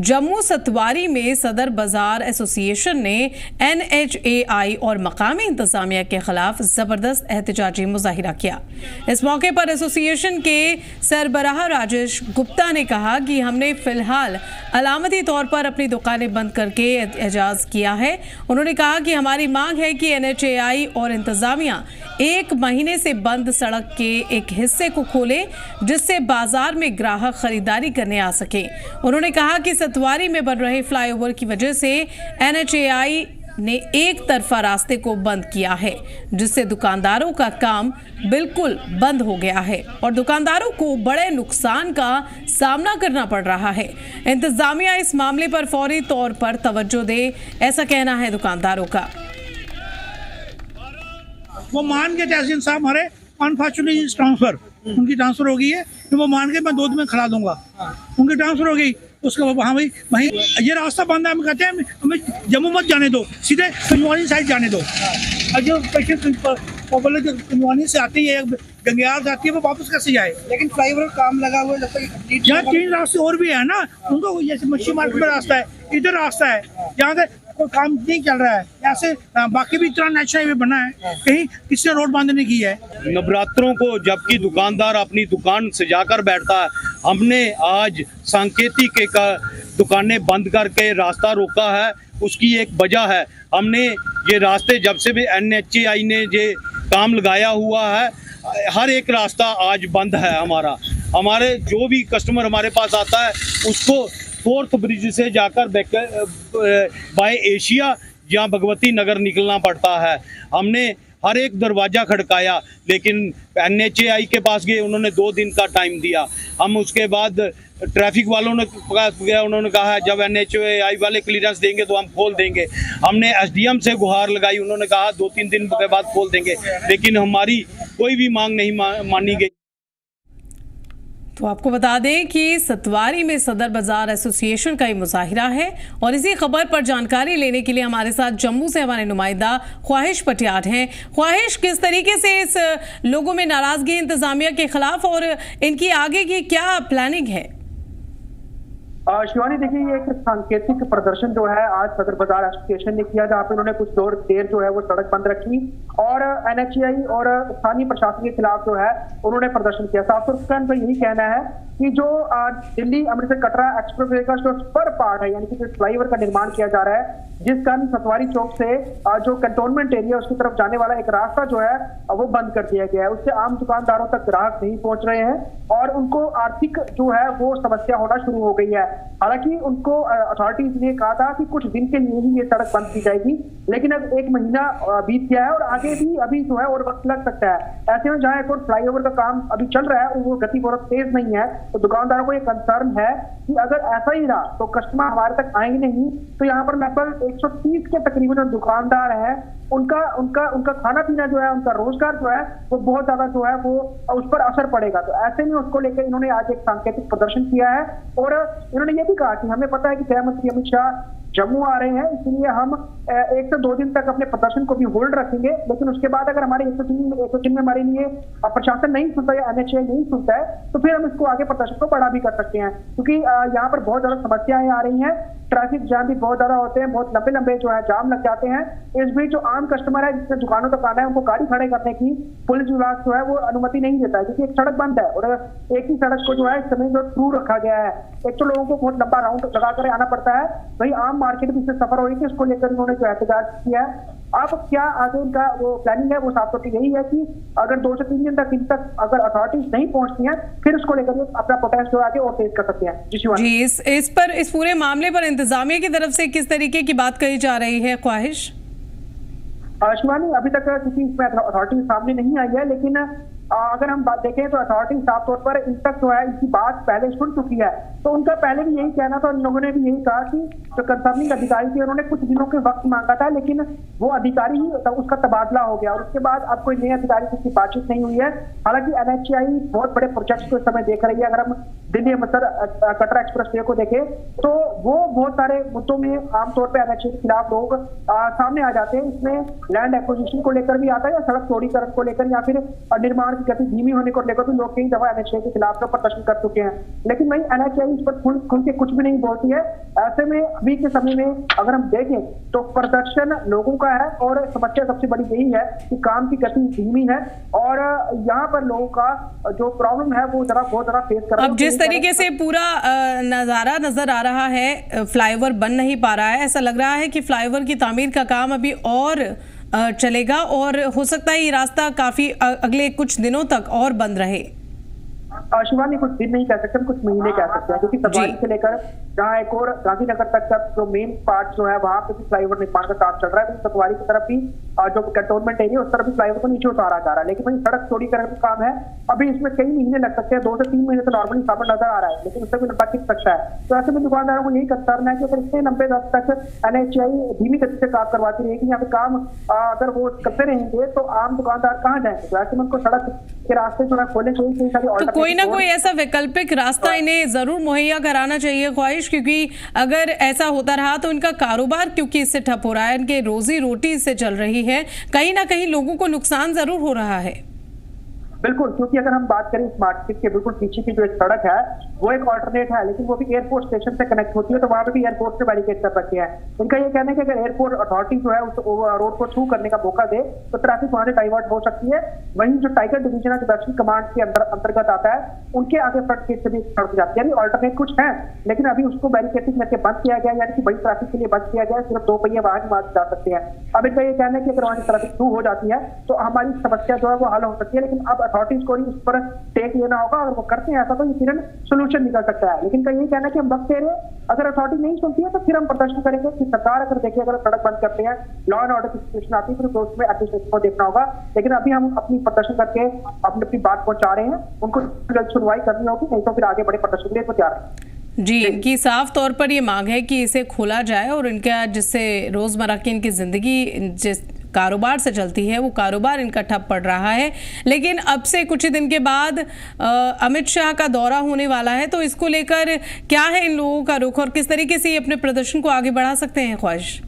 जम्मू सतवारी में सदर बाजार एसोसिएशन ने NHAI और मकामी इंतजामिया के खिलाफ जबरदस्त एहतजाजी मुजाहिरा किया। इस मौके पर एसोसिएशन के सरबराह राजेश गुप्ता ने कहा कि हमने फिलहाल अलामती तौर पर अपनी दुकानें बंद करके एहतजाज किया है। उन्होंने कहा कि हमारी मांग है कि NHAI और इंतजामिया 1 महीने से बंद सड़क के एक हिस्से को खोले जिससे बाजार में ग्राहक खरीदारी करने आ सके। उन्होंने कहा कि सतवारी में बन रहे फ्लाईओवर की वजह से NHAI ने एक तरफा रास्ते को बंद किया है जिससे दुकानदारों का काम बिल्कुल बंद हो गया है और दुकानदारों को बड़े नुकसान का सामना करना पड़ रहा है। इंतजामिया इस मामले पर फौरी तौर पर तवज्जो दे, ऐसा कहना है दुकानदारों का। वो मान के तहसील साहब हमारे अनफॉर्चुनेटली ट्रांसफर उनकी ट्रांसफर हो गई है, तो वो मान के मैं 2 दिन में खड़ा दूंगा। उनकी ट्रांसफर हो गई, उसके बाद हाँ भाई वहीं ये रास्ता बंद है। हम कहते हैं हमें जम्मू मत जाने दो, सीधे कुंजवानी साइड जाने दो। और जो पेशेंट पब्लिक जो कुंजवानी से आती है, गंगयाल से आती है, वो वापस कैसे जाए? लेकिन फ्लाईओवर काम लगा हुआ है, जब तक यहाँ 3 रास्ते और भी है ना उनको, जैसे मच्छी मार्केट में रास्ता है, इधर रास्ता है, जहाँ से कोई काम नहीं चल रहा है। ऐसे बाकी भी इतना नेशनल हाईवे बना है, कहीं किसी ने रोड बंद नहीं की है। नवरात्रों को जबकि दुकानदार अपनी दुकान सजाकर बैठता है, हमने आज सांकेतिक का दुकानें बंद करके रास्ता रोका है। उसकी एक वजह है, हमने ये रास्ते जब से भी NHAI ने ये काम लगाया हुआ है, हर एक रास्ता आज बंद है। हमारे जो भी कस्टमर हमारे पास आता है उसको 4th ब्रिज से जाकर बाय एशिया या भगवती नगर निकलना पड़ता है। हमने हर एक दरवाज़ा खड़काया, लेकिन NHAI के पास गए, उन्होंने 2 दिन का टाइम दिया। हम उसके बाद ट्रैफिक वालों ने गया, उन्होंने कहा जब NHAI वाले क्लियरेंस देंगे तो हम खोल देंगे। हमने SDM से गुहार लगाई, उन्होंने कहा 2-3 दिन के बाद खोल देंगे, लेकिन हमारी कोई भी मांग नहीं मानी गई। तो आपको बता दें कि सतवारी में सदर बाजार एसोसिएशन का ये मुजाहिरा है और इसी खबर पर जानकारी लेने के लिए हमारे साथ जम्मू से हमारे नुमाइंदा ख्वाहिश पटियार हैं। ख्वाहिश, किस तरीके से इस लोगों में नाराजगी इंतजामिया के खिलाफ और इनकी आगे की क्या प्लानिंग है? शिवानी, देखिए ये एक सांकेतिक प्रदर्शन जो है आज सदर बाजार एसोसिएशन ने किया, जहाँ पे उन्होंने कुछ देर जो है वो सड़क बंद रखी और NHAI और स्थानीय प्रशासन के खिलाफ जो है उन्होंने प्रदर्शन किया। साफ तौर पर यही कहना है कि जो दिल्ली अमृतसर कटरा एक्सप्रेसवे का जो स्पर पार्ट है, यानी कि जो फ्लाईओवर का निर्माण किया जा रहा है, जिस कारण सतवारी चौक से जो कंटोनमेंट एरिया उसकी तरफ जाने वाला एक रास्ता जो है वो बंद कर दिया गया है। उससे आम दुकानदारों तक ग्राहक नहीं पहुंच रहे हैं और उनको आर्थिक जो है वो समस्या होना शुरू हो गई है। हालांकि उनको अथॉरिटीज ने कहा था कि कुछ दिन के लिए ही ये सड़क बंद की जाएगी, लेकिन अब 1 महीना बीत गया है और आगे भी अभी जो है और वक्त लग सकता है। ऐसे में जहाँ एक और फ्लाईओवर का काम अभी चल रहा है वो गति बहुत तेज नहीं है, तो दुकानदारों को ये कंसर्न है कि अगर ऐसा ही रहा तो कस्टमर हमारे तक आएंगे नहीं। तो यहाँ पर लगभग 130 के तकरीबन जो दुकानदार हैं उनका खाना पीना जो है, उनका रोजगार जो है वो बहुत ज्यादा जो है वो उस पर असर पड़ेगा। तो ऐसे में उसको लेकर इन्होंने आज एक सांकेतिक प्रदर्शन किया है और इन्होंने ये भी कहा कि हमें पता है कि गृह मंत्री अमित शाह जम्मू आ रहे हैं, इसलिए हम 1 से 2 दिन तक अपने प्रदर्शन को भी होल्ड रखेंगे, लेकिन उसके बाद अगर हमारे 103 में हमारे लिए प्रशासन नहीं सुनता या NHAI नहीं सुनता है तो फिर हम इसको आगे प्रदर्शन को बढ़ा भी कर सकते हैं, क्योंकि यहाँ पर बहुत ज्यादा समस्याएं आ रही हैं। ट्रैफिक जाम भी बहुत ज्यादा होते हैं, बहुत लंबे जो है जाम लग जाते हैं। इस बीच जो आम कस्टमर है जिसने दुकानों तक आना है उनको गाड़ी खड़े करने की पुलिस विभाग जो है वो अनुमति नहीं देता है, क्योंकि एक सड़क बंद है और एक ही सड़क को जो है इस समय जो थ्रू रखा गया है। एक तो लोगों को बहुत लंबा राउंड लगाकर आना पड़ता है, वही आम मार्केट भी से सफर हो रही थी, उसको लेकर उन्होंने जो एहतजाज किया है। अब क्या आगे उनका वो प्लानिंग है वो साफ तौर पर यही है कि अगर 2 से 3 दिन तक अगर अथॉरिटीज नहीं पहुंचती हैं फिर उसको लेकर अपना प्रोटेस्ट जो आगे और तेज कर सकते हैं। जी, इस पूरे मामले पर इंतजामिया की तरफ से किस तरीके की बात कही जा रही है ख्वाहिश? शिवानी, अभी तक किसी इसमें अथॉरिटी सामने नहीं आई है, लेकिन अगर हम बात देखें तो अथॉरिटी साफ तौर पर इन तक जो है इसकी बात पहले सुन चुकी है। तो उनका पहले भी यही कहना था, इन लोगों ने भी यही कहा कि जो कंसर्निंग अधिकारी थे उन्होंने कुछ दिनों के वक्त मांगा था, लेकिन वो अधिकारी ही उसका तबादला हो गया और उसके बाद अब कोई नए अधिकारी की बातचीत नहीं हुई है। हालांकि NHAI बहुत बड़े प्रोजेक्ट्स को इस समय देख रही है। अगर हम दिल्ली अमृतसर कटरा एक्सप्रेस वे को देखें तो वो बहुत सारे मुद्दों में आमतौर पर NHAI के खिलाफ लोग सामने आ जाते हैं। इसमें लैंड एक्विजिशन को लेकर भी आता है या सड़क चौड़ीकरण को लेकर या फिर निर्माण की गति धीमी होने को लेकर भी लोग कई दफा NHAI के खिलाफ प्रदर्शन कर चुके हैं, लेकिन वही NHAI इस पर खुल के कुछ भी नहीं बोलती है। ऐसे में अभी के समय में अगर हम देखें तो प्रदर्शन लोगों का है और समस्या सबसे बड़ी यही है कि काम की गति धीमी है और यहाँ पर लोगों का जो प्रॉब्लम है वो बहुत ज्यादा फेस कर रहा है। अब जिस तरीके से पूरा नजारा नजर आ रहा है, फ्लाईओवर बन नहीं पा रहा है, ऐसा लग रहा है कि फ्लाईओवर की तामीर का काम अभी और चलेगा और हो सकता है ये रास्ता काफी अगले कुछ दिनों तक और बंद रहे। शिवानी कुछ दिन नहीं कह सकते, कुछ महीने कह सकते हैं, क्योंकि सफारी से लेकर जहाँ एक और गांधीनगर तक का जो मेन पार्ट जो है वहां पे भी फ्लाईओवर निर्माण का काम चल रहा है। तो सफारी की तरफ भी जो कंटोनमेंट एरिया उस तरफ भी फ्लाईओवर को नीचे उतारा जा रहा है, लेकिन वही सड़क चौड़ीकरण का काम है। अभी इसमें कई महीने लग सकते हैं, 2 से 3 महीने तो नॉर्मली सामान नजर आ रहा है, लेकिन उससे भी लंबा खिंच सकता है। तो ऐसे में दुकानदारों को यही कंसर्न है कि अगर इतने लंबे वक्त तक NHAI धीमी गति से काम करवाती रहेगी या फिर काम अगर वो करते रहेंगे तो आम दुकानदार कहाँ जाएंगे। तो ऐसे में उनको सड़क के रास्ते जो है खोलने चाहिए, तो कोई ना कोई ऐसा वैकल्पिक रास्ता इन्हें जरूर मुहैया कराना चाहिए ख्वाहिश, क्योंकि अगर ऐसा होता रहा तो इनका कारोबार क्योंकि इससे ठप हो रहा है, इनके रोजी रोटी इससे चल रही है, कहीं ना कहीं लोगों को नुकसान जरूर हो रहा है। बिल्कुल, क्योंकि अगर हम बात करें स्मार्ट सिटी के बिल्कुल पीछे की जो एक सड़क है वो एक ऑल्टरनेट है, लेकिन वो भी एयरपोर्ट स्टेशन से कनेक्ट होती है, तो वहां पे भी एयरपोर्ट से बैरिकेड कर रखे हैं। उनका ये कहना है कि अगर एयरपोर्ट अथॉरिटी जो है उस रोड को थ्रू करने का मौका दे तो ट्रैफिक वहां से डाइवर्ट हो सकती है। वहीं जो टाइगर डिवीजन है जो वेस्टर्न कमांड के अंतर्गत आता है, उनके आगे फ्रंट गेट से भी सड़क जाती है। यानी ऑल्टरनेट कुछ है, लेकिन अभी उसको बैरिकेडिंग करके बंद किया गया, यानी कि बड़ी ट्रैफिक के लिए बंद किया गया, सिर्फ 2 पहिए वाहन वहां जा सकते हैं। अब इनका ये कहना है कि अगर वहां से ट्रैफिक शुरू हो जाती है तो हमारी समस्या जो है वो हल हो सकती है, लेकिन अब अथॉरिटीज को इस पर टेक लेना होगा। अगर वो करते हैं ऐसा तो यकीनन सोल्यूशन निकल सकता है, लेकिन का यही कहना है कि हम वक्त दे रहे हैं, अगर अथॉरिटी नहीं सुनती है तो फिर हम प्रदर्शन करेंगे। कि सरकार अगर देखिए अगर सड़क बंद करते हैं, लॉ एंड ऑर्डर की सिचुएशन आती है, फिर तो उसमें एडमिनिस्ट्रेशन को देखना होगा। लेकिन अभी हम अपनी प्रदर्शन करके अपनी बात पहुंचा रहे हैं, उनको जल्द सुनवाई करनी होगी, नहीं तो फिर आगे बड़े प्रदर्शन के लिए तो तैयार है। जी, इनकी साफ तौर पर ये मांग है कि इसे खोला जाए और इनका जिससे रोजमर्रा की इनकी जिंदगी जिस कारोबार से चलती है वो कारोबार इनका ठप पड़ रहा है। लेकिन अब से कुछ ही दिन के बाद अमित शाह का दौरा होने वाला है, तो इसको लेकर क्या है इन लोगों का रुख और किस तरीके से ये अपने प्रदर्शन को आगे बढ़ा सकते हैं ख्वाहिश?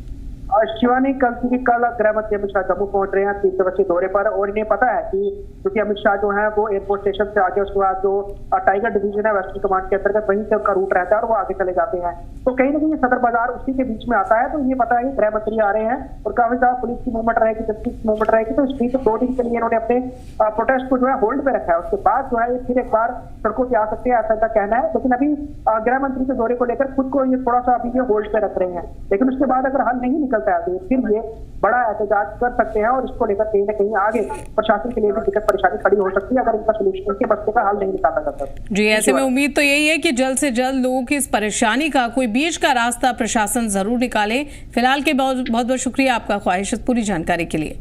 शिवानी, कल गृह मंत्री अमित शाह जम्मू पहुंच रहे हैं 3 दिवसीय दौरे पर, और इन्हें पता है कि क्योंकि अमित शाह जो है वो एयरपोर्ट स्टेशन से आगे उसके बाद जो टाइगर डिवीजन है वेस्टर्न कमांड के अंतर्गत वहीं से उनका रूट रहता है और वो आगे चले जाते हैं। तो कहीं ना कहीं सदर बाजार उसी के बीच में आता है, तो ये पता है कि गृह मंत्री आ रहे हैं और काफी ज्यादा पुलिस की मूवमेंट रहेगी, जस्टिस की मूवमेंट रहेगी। तो इस बीच 2 दिन के लिए इन्होंने अपने प्रोटेस्ट को जो है होल्ड पे रखा है। उसके बाद जो है फिर एक बार सड़कों पे आ सकते हैं, ऐसा इनका कहना है। लेकिन अभी गृह मंत्री के दौरे को लेकर खुद को ये थोड़ा सा अभी ये होल्ड पे रख रहे हैं, लेकिन उसके बाद अगर हल नहीं निकलता है तो फिर ये बड़ा एहतजाज कर सकते हैं और इसको लेकर कहीं ना कहीं आगे प्रशासन के लिए भी दिक्कत परेशानी खड़ी हो सकती है अगर इनका सोल्यूशन के मसले का हल नहीं निकाला जाता। जी, ऐसे में उम्मीद तो यही है कि जल्द से जल्द लोगों की इस परेशानी का कोई बीच का रास्ता प्रशासन जरूर निकाले। फिलहाल के बहुत बहुत शुक्रिया आपका ख्वाहिश, पूरी जानकारी के लिए।